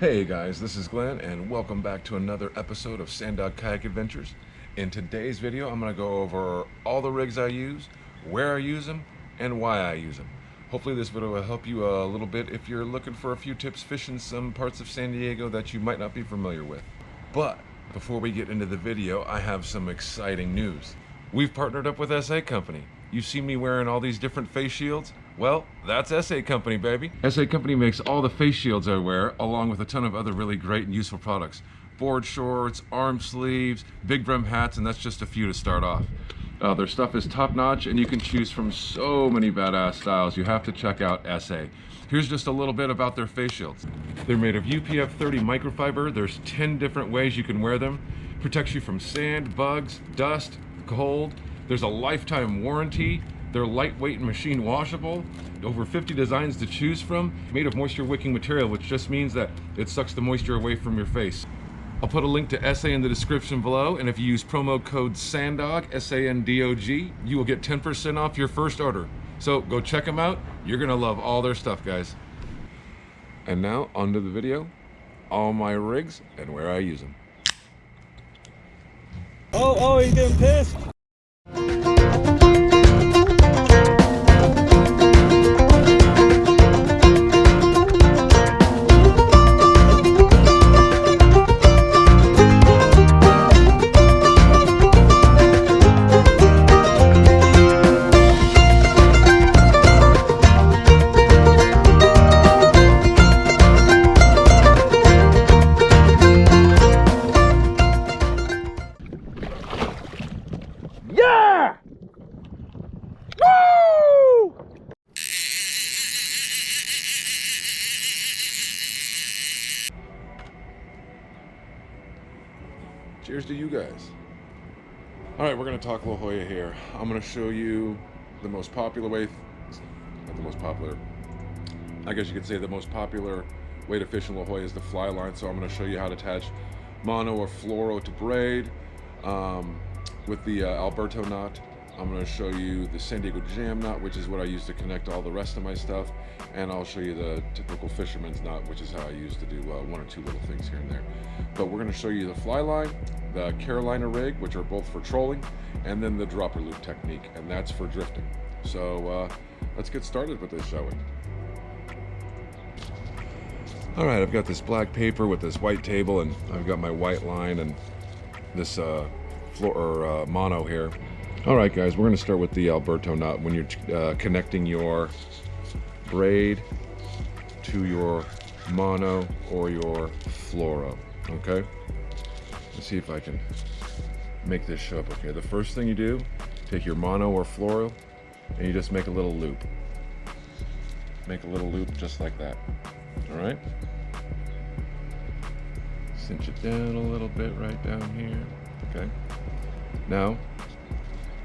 Hey guys, this is Glenn and welcome back to another episode of Sand Dog Kayak Adventures. In today's video, I'm going to go over all the rigs I use, where I use them, and why I use them. Hopefully this video will help you a little bit if you're looking for a few tips fishing some parts of San Diego that you might not be familiar with. But before we get into the video, I have some exciting news. We've partnered up with SA Company. You see me wearing all these different face shields? Well, that's SA Company, baby. SA Company makes all the face shields I wear, along with a ton of other really great and useful products. Board shorts, arm sleeves, big brim hats, and that's just a few to start off. Their stuff is top notch, and you can choose from so many badass styles. You have to check out SA. Here's just a little bit about their face shields. They're made of UPF 30 microfiber. There's 10 different ways you can wear them. Protects you from sand, bugs, dust, cold. There's a lifetime warranty. They're lightweight and machine washable. Over 50 designs to choose from. Made of moisture wicking material, which just means that it sucks the moisture away from your face. I'll put a link to SA in the description below, and if you use promo code SANDOG, S-A-N-D-O-G, you will get 10% off your first order. So go check them out. You're gonna love all their stuff, guys. And now, onto the video. All my rigs and where I use them. Oh, he's getting pissed. Yeah! Woo! Cheers to you guys. All right, we're gonna talk La Jolla here. I'm gonna show you the most popular way, not the most popular, I guess you could say the most popular way to fish in La Jolla is the fly line. So I'm gonna show you how to attach mono or fluoro to braid with the Alberto knot. I'm gonna show you the San Diego jam knot, which is what I use to connect all the rest of my stuff. And I'll show you the typical fisherman's knot, which is how I used to do one or two little things here and there. But we're gonna show you the fly line, the Carolina rig, which are both for trolling, and then the dropper loop technique, and that's for drifting. So let's get started with this, shall we? All right, I've got this black paper with this white table, and I've got my white line and this mono here. All right, guys, we're gonna start with the Alberto knot when you're connecting your braid to your mono or your fluoro, okay? Let's see if I can make this show up okay. The first thing you do, take your mono or fluoro and you just make a little loop. Make a little loop just like that, all right? Cinch it down a little bit right down here, okay? Now,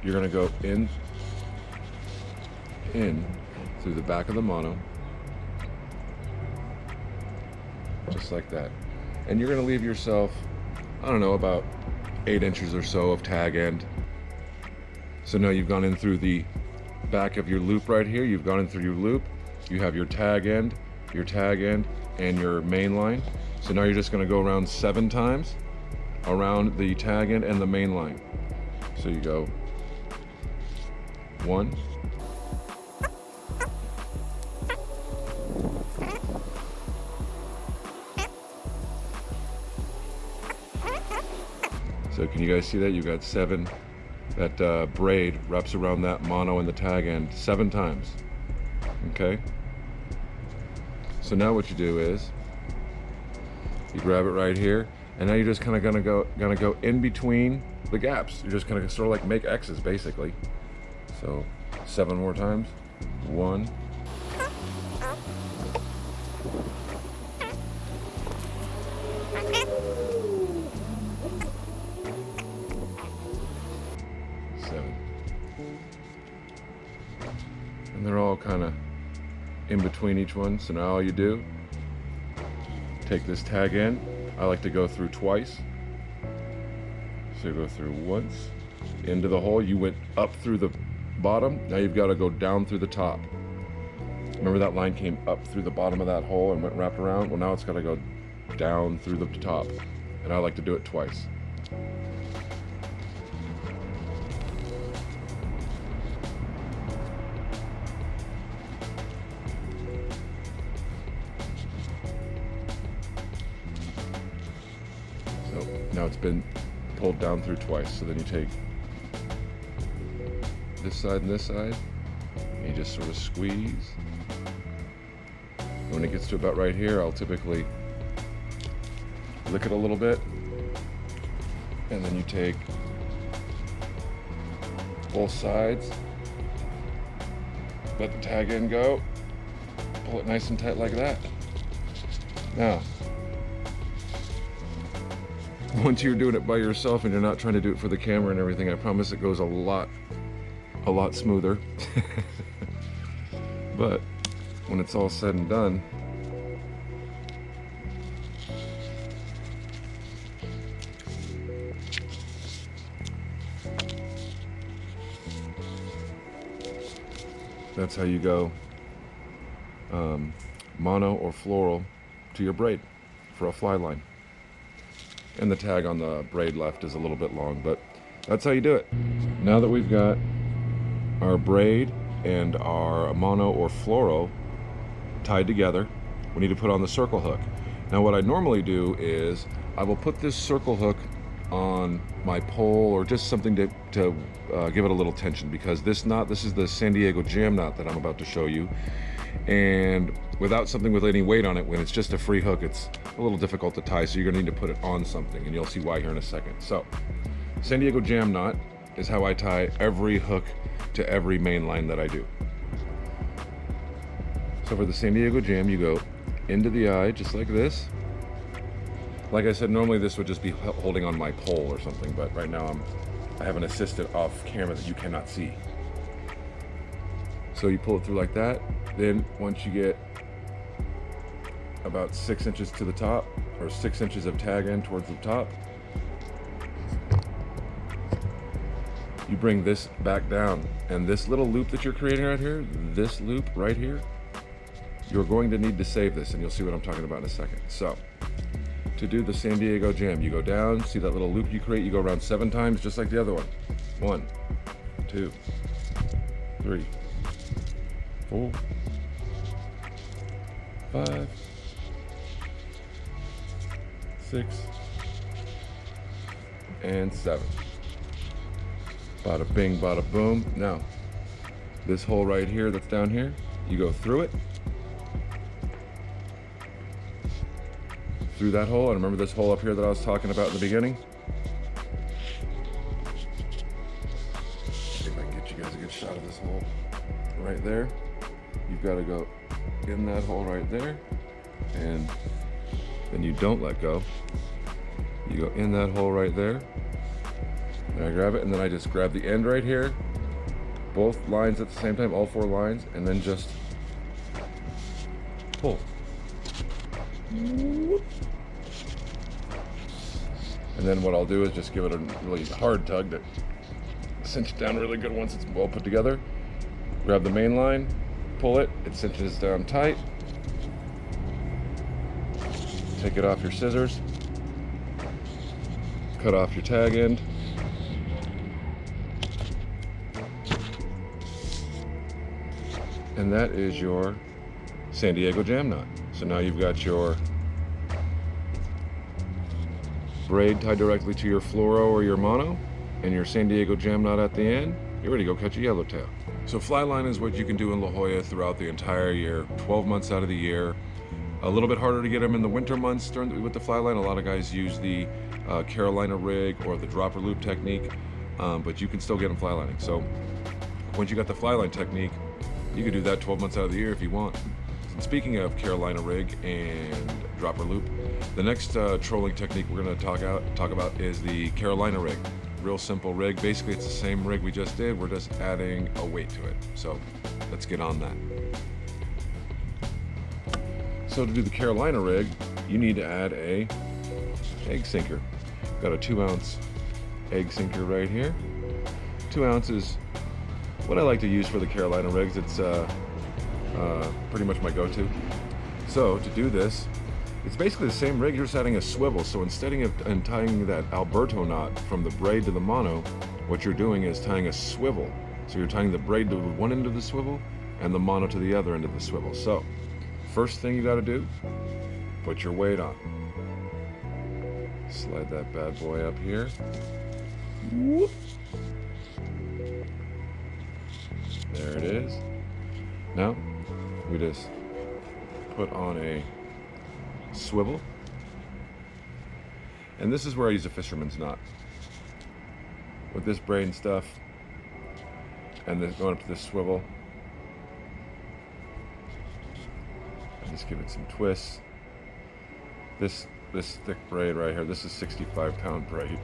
you're gonna go in through the back of the mono, just like that. And you're gonna leave yourself, I don't know, about 8 inches or so of tag end. So now you've gone in through the back of your loop right here. You've gone in through your loop. You have your tag end, and your main line. So now you're just gonna go around 7 times around the tag end and the main line. So you go 1, so can you guys see that? You got 7, that braid wraps around that mono and the tag end 7 times, okay? So now what you do is, you grab it right here, and now you're just kind of gonna go in between the gaps. You're just gonna sort of like make X's basically. So 7 more times. 1, 7. And they're all kind of in between each one. So now all you do, take this tag end. I like to go through twice. So you go through once, into the hole. You went up through the bottom. Now you've got to go down through the top. Remember that line came up through the bottom of that hole and went wrapped around? Well, now it's got to go down through the top, and I like to do it twice. So now it's been pulled down through twice. So then you take this side and this side, and you just sort of squeeze. When it gets to about right here, I'll typically lick it a little bit, and then you take both sides, let the tag end go, pull it nice and tight like that. Now, once you're doing it by yourself and you're not trying to do it for the camera and everything, I promise it goes a lot smoother. But when it's all said and done, that's how you go mono or floral to your braid for a fly line. And the tag on the braid left is a little bit long, but that's how you do it. Now that we've got our braid and our mono or fluoro tied together, we need to put on the circle hook. Now what I normally do is I will put this circle hook on my pole or just something to give it a little tension, because this knot, this is the San Diego jam knot that I'm about to show you, and without something with any weight on it, when it's just a free hook, it's a little difficult to tie, so you're gonna need to put it on something, and you'll see why here in a second. So San Diego jam knot is how I tie every hook to every main line that I do. So for the San Diego jam, you go into the eye just like this. Like I said, normally this would just be holding on my pole or something, but right now I have an assistant off camera that you cannot see. So you pull it through like that. Then once you get about 6 inches to the top, or 6 inches of tag end towards the top, you bring this back down, and this little loop that you're creating right here, this loop right here, you're going to need to save this, and you'll see what I'm talking about in a second. So to do the San Diego jam, you go down, see that little loop you create, you go around 7 times just like the other one. 1, 2, 3, 4, 5, 6, and 7. Bada bing, bada boom. Now, this hole right here that's down here, you go through it. Through that hole, and remember this hole up here that I was talking about in the beginning? See if I can get you guys a good shot of this hole. Right there. You've got to go in that hole right there, and then you don't let go. You go in that hole right there. And I grab it, and then I just grab the end right here, both lines at the same time, all 4 lines, and then just pull. And then what I'll do is just give it a really hard tug to cinch it down really good once it's well put together. Grab the main line, pull it, it cinches down tight. Take it off your scissors, cut off your tag end. And that is your San Diego jam knot. So now you've got your braid tied directly to your fluoro or your mono, and your San Diego jam knot at the end. You're ready to go catch a yellowtail. So fly line is what you can do in La Jolla throughout the entire year, 12 months out of the year. A little bit harder to get them in the winter months with the fly line. A lot of guys use the Carolina rig or the dropper loop technique, but you can still get them fly lining. So once you got the fly line technique, you can do that 12 months out of the year if you want. And speaking of Carolina rig and dropper loop, the next trolling technique we're going to talk about is the Carolina rig. Real simple rig. Basically, it's the same rig we just did. We're just adding a weight to it. So let's get on that. So to do the Carolina rig, you need to add a egg sinker. Got a 2-ounce egg sinker right here. 2 ounces. What I like to use for the Carolina rigs, it's pretty much my go-to. So to do this, It's basically the same rig, you're just adding a swivel. So instead of tying that Alberto knot from the braid to the mono, what you're doing is tying a swivel. So you're tying the braid to one end of the swivel and the mono to the other end of the swivel. So first thing you got to do, put your weight on. Slide that bad boy up here. Whoop. There it is. Now we just put on a swivel, and this is where I use a fisherman's knot with this braid and stuff, and then going up to this swivel. I just give it some twists. This thick braid right here, this is 65-pound braid.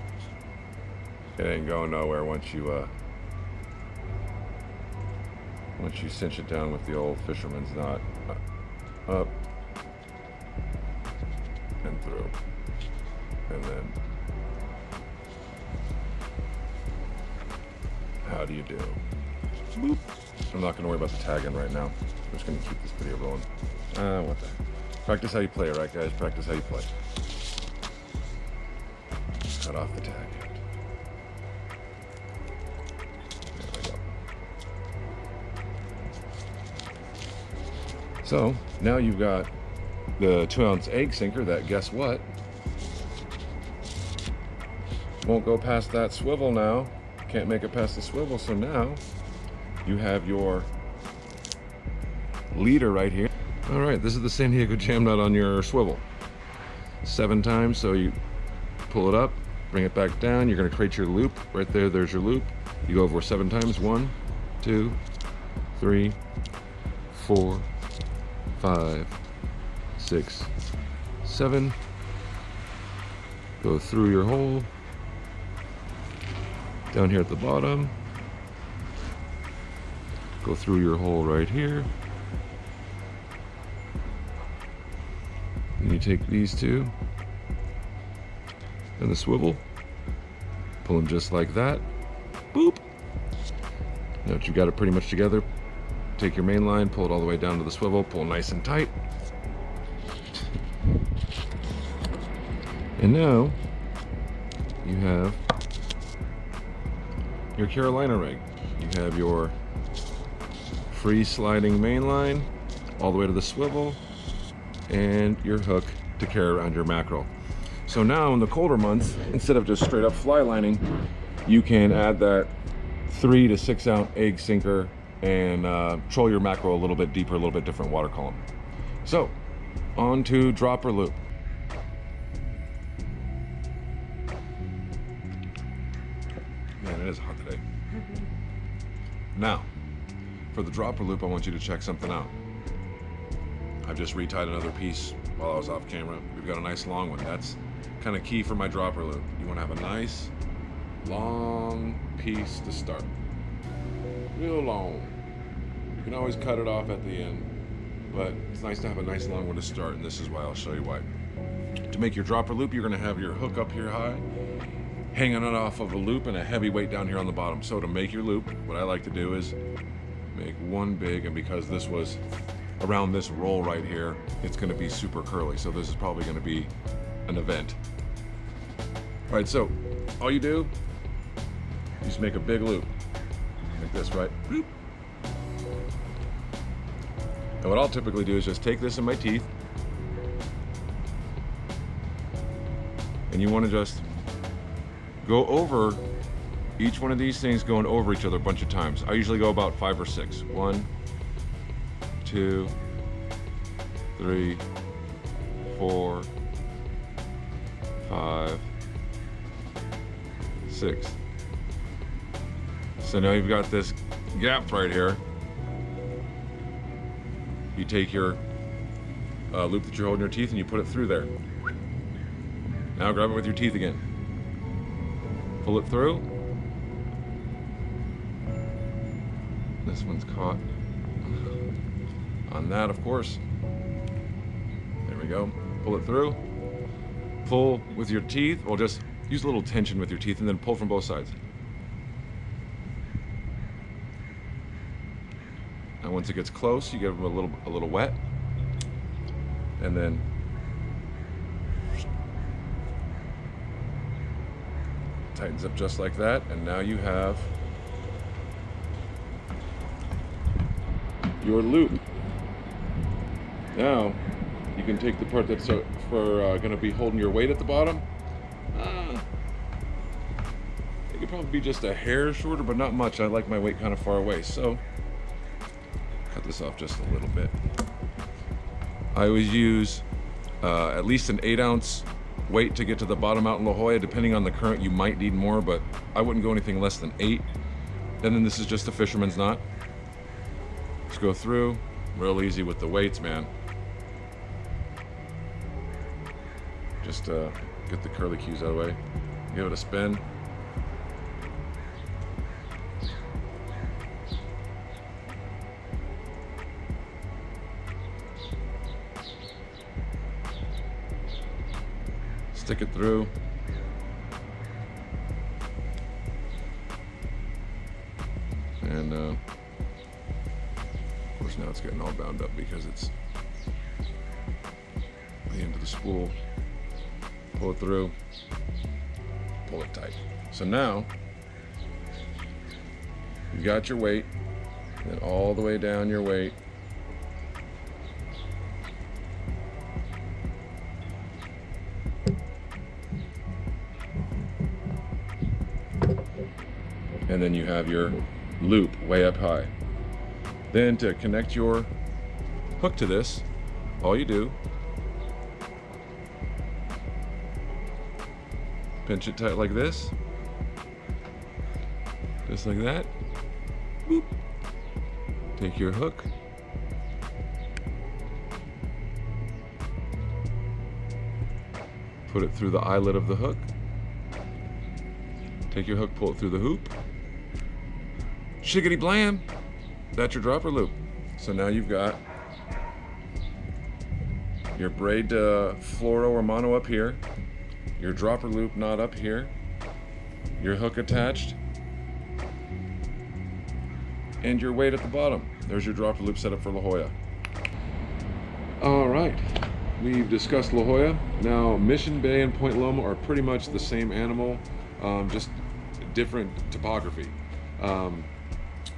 It ain't going nowhere once you cinch it down with the old fisherman's knot. Up and through, and then how do you do? Boop. I'm not going to worry about the tagging right now. I'm just going to keep this video rolling. What the heck? Practice how you play, right, guys? Practice how you play. Cut off the tag end. There we go. So now you've got the 2-ounce egg sinker that, guess what, won't go past that swivel now. Can't make it past the swivel, so now you have your leader right here. All right, this is the San Diego jam knot on your swivel. 7 times, so you pull it up, bring it back down, you're gonna create your loop. Right there, there's your loop. You go over 7 times, 1, 2, 3, 4, 5, 6, 7. Go through your hole. Down here at the bottom. Go through your hole right here. And you take these two and the swivel, pull them just like that. Boop. Now that you've got it pretty much together, take your main line, pull it all the way down to the swivel, pull nice and tight. And now you have your Carolina rig. You have your free sliding main line all the way to the swivel and your hook to carry around your mackerel. So now in the colder months, instead of just straight up fly lining, you can add that 3 to 6 ounce egg sinker and troll your mackerel a little bit deeper, a little bit different water column. So on to dropper loop. Man, it is hot today. Now, for the dropper loop, I want you to check something out. I've just retied another piece while I was off camera. We've got a nice long one. That's kind of key for my dropper loop. You want to have a nice long piece to start. Real long. You can always cut it off at the end, but it's nice to have a nice long one to start, and this is why. I'll show you why. To make your dropper loop, you're going to have your hook up here high, hanging it off of a loop, and a heavy weight down here on the bottom. So to make your loop, what I like to do is make one big, and because this was around this roll right here, it's going to be super curly. So this is probably going to be an event. All right, so all you do, you just make a big loop like this, right? Boop. And what I'll typically do is just take this in my teeth, and you want to just go over each one of these things, going over each other a bunch of times. I usually go about 5 or 6. 1, 2, 3, 4, 5, 6. So now you've got this gap right here. You take your loop that you're holding in your teeth and you put it through there. Now grab it with your teeth again. Pull it through. This one's caught on that, of course. There we go. Pull it through. Pull with your teeth. Well, just use a little tension with your teeth and then pull from both sides. Now once it gets close, you give them a little wet, and then tightens up just like that, and now you have your loop. Now you can take the part that's going to be holding your weight at the bottom. It could probably be just a hair shorter, but not much. I like my weight kind of far away, so cut this off just a little bit. I always use at least an 8-ounce weight to get to the bottom out in La Jolla. Depending on the current, you might need more, but I wouldn't go anything less than 8. And then this is just a fisherman's knot. Just go through, real easy with the weights, man. Just get the curly cues out of the way. Give it a spin. Stick it through. And of course now it's getting all bound up because it's the end of the spool. Pull it through, pull it tight. So now you've got your weight, and all the way down your weight. And then you have your loop way up high. Then to connect your hook to this, all you do, pinch it tight like this, just like that. Boop. Take your hook, put it through the eyelet of the hook, take your hook, pull it through the hoop, shiggity blam, that's your dropper loop. So now you've got your braid fluoro or mono up here, your dropper loop knot up here, your hook attached, and your weight at the bottom. There's your dropper loop set up for La Jolla. All right, we've discussed La Jolla. Now Mission Bay and Point Loma are pretty much the same animal, just different topography.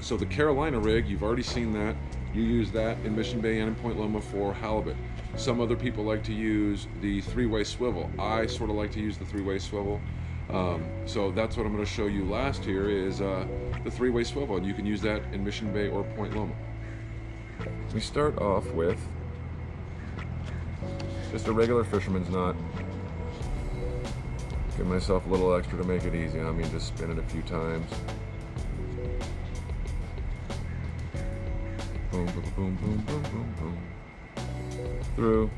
So the Carolina rig, you've already seen that. You use that in Mission Bay and in Point Loma for halibut. Some other people like to use the 3-way swivel. I sort of like to use the 3-way swivel. So that's what I'm going to show you last here is the 3-way swivel, and you can use that in Mission Bay or Point Loma. We start off with just a regular fisherman's knot. Give myself a little extra to make it easy. I mean, just spin it a few times. Boom, boom, boom, boom, boom, boom, boom. Through.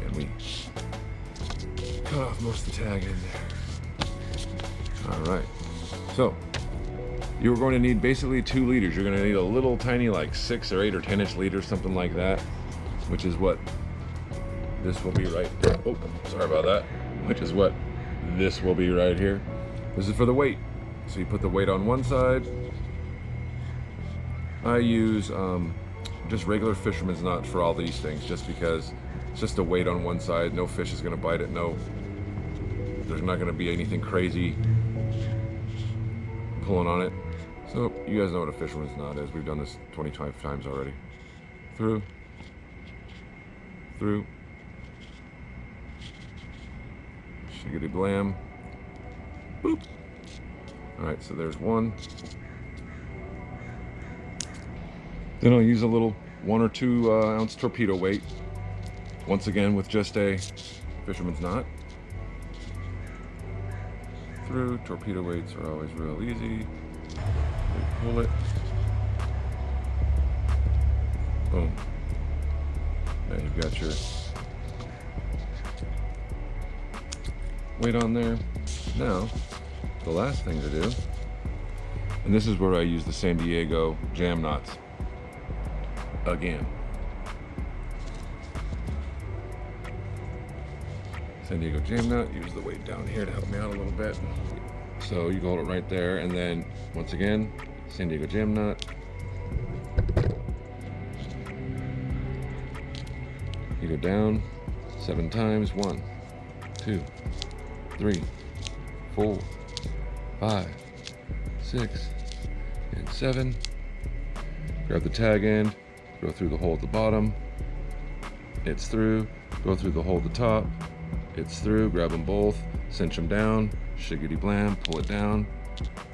And we cut off most of the tag in there. All right. So you're going to need basically 2 leaders. You're going to need a little tiny, like 6 or 8 or 10-inch leader, something like that, which is what this will be right. Oh, sorry about that. Which is what this will be right here. This is for the weight. So you put the weight on one side. I use just regular fisherman's knots for all these things, just because it's just a weight on one side. No fish is going to bite it. No, there's not going to be anything crazy pulling on it. So you guys know what a fisherman's knot is. We've done this 25 times already. Through. Shiggity blam. Boop. Alright, so there's one. Then I'll use a little 1 or 2 ounce torpedo weight. Once again with just a fisherman's knot. Through. Torpedo weights are always real easy. Pull it. Boom. Now you've got your weight on there. Now, the last thing to do, and this is where I use the San Diego jam knots again. San Diego jam knot, use the weight down here to help me out a little bit. So you hold it right there, and then once again, San Diego jam knot. You go down 7 times. 1, 2, 3, 4, 5, 6, and 7. Grab the tag end, go through the hole at the bottom. It's through. Go through the hole at the top. It's through. Grab them both, cinch them down, shiggity blam, pull it down.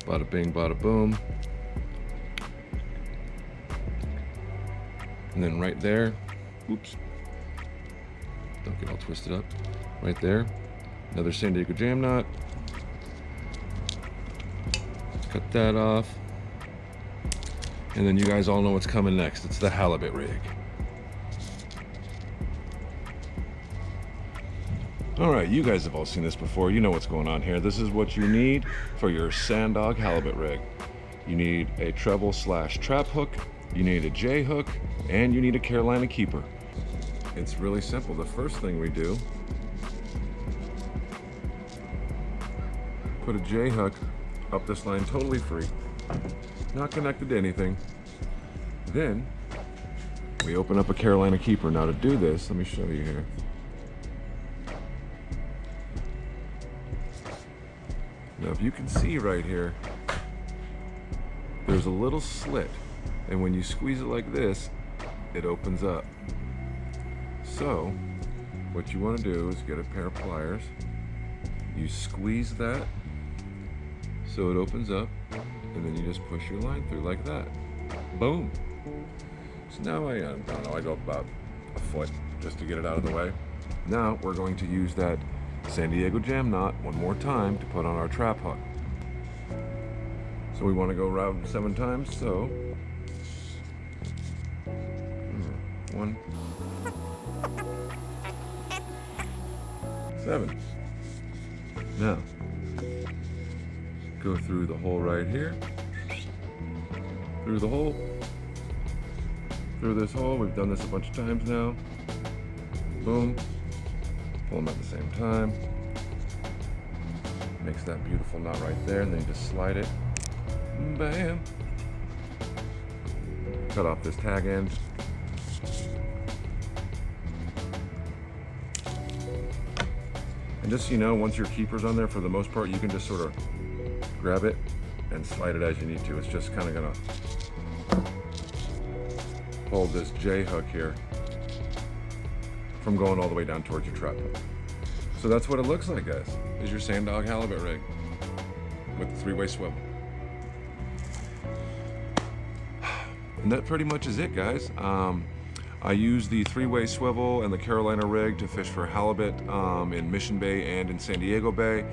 Bada bing, bada boom. And then right there, oops, don't get all twisted up. Right there, another San Diego jam knot. Cut that off. And then you guys all know what's coming next. It's the halibut rig. All right, you guys have all seen this before. You know what's going on here. This is what you need for your sand dog halibut rig. You need a treble / trap hook, you need a J hook, and you need a Carolina keeper. It's really simple. The first thing we do, put a J hook up this line totally free, not connected to anything. Then we open up a Carolina keeper. Now to do this, let me show you here. Now if you can see right here, there's a little slit, and when you squeeze it like this, it opens up. So what you want to do is get a pair of pliers, you squeeze that so it opens up, and then you just push your line through like that. Boom. So now I don't know, I go about a foot just to get it out of the way. Now we're going to use that San Diego jam knot one more time to put on our trap hook. So we want to go around 7 times, so 1, 7. Now go through the hole right here, through the hole, through this hole. We've done this a bunch of times now. Boom. Pull them at the same time. Makes that beautiful knot right there, and then you just slide it. Bam. Cut off this tag end. And just so you know, once your keeper's on there, for the most part, you can just sort of grab it and slide it as you need to. It's just kind of gonna hold this J hook here from going all the way down towards your trap hook. So that's what it looks like, guys. Is your sand dog halibut rig with the 3-way swivel. And that pretty much is it, guys. I use the 3-way swivel and the Carolina rig to fish for halibut in Mission Bay and in San Diego Bay.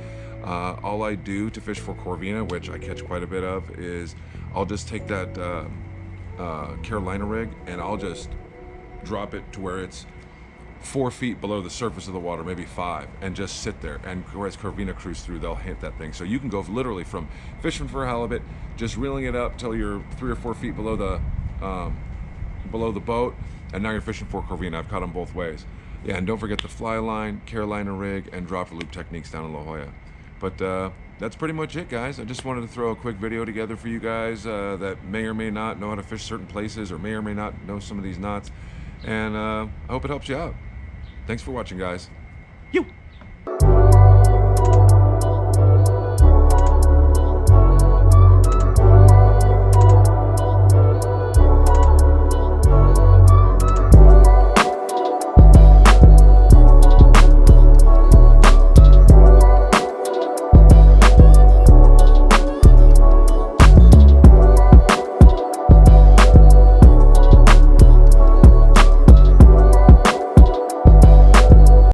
All I do to fish for corvina, which I catch quite a bit of, is I'll just take that Carolina rig and I'll just drop it to where it's 4 feet below the surface of the water, maybe 5, and just sit there. And as corvina cruise through, they'll hit that thing. So you can go literally from fishing for halibut, just reeling it up till you're 3 or 4 feet below the boat, and now you're fishing for corvina. I've caught them both ways. Yeah, and don't forget the fly line, Carolina rig, and dropper loop techniques down in La Jolla. But that's pretty much it, guys. I just wanted to throw a quick video together for you guys that may or may not know how to fish certain places, or may or may not know some of these knots. And I hope it helps you out. Thanks for watching, guys. You.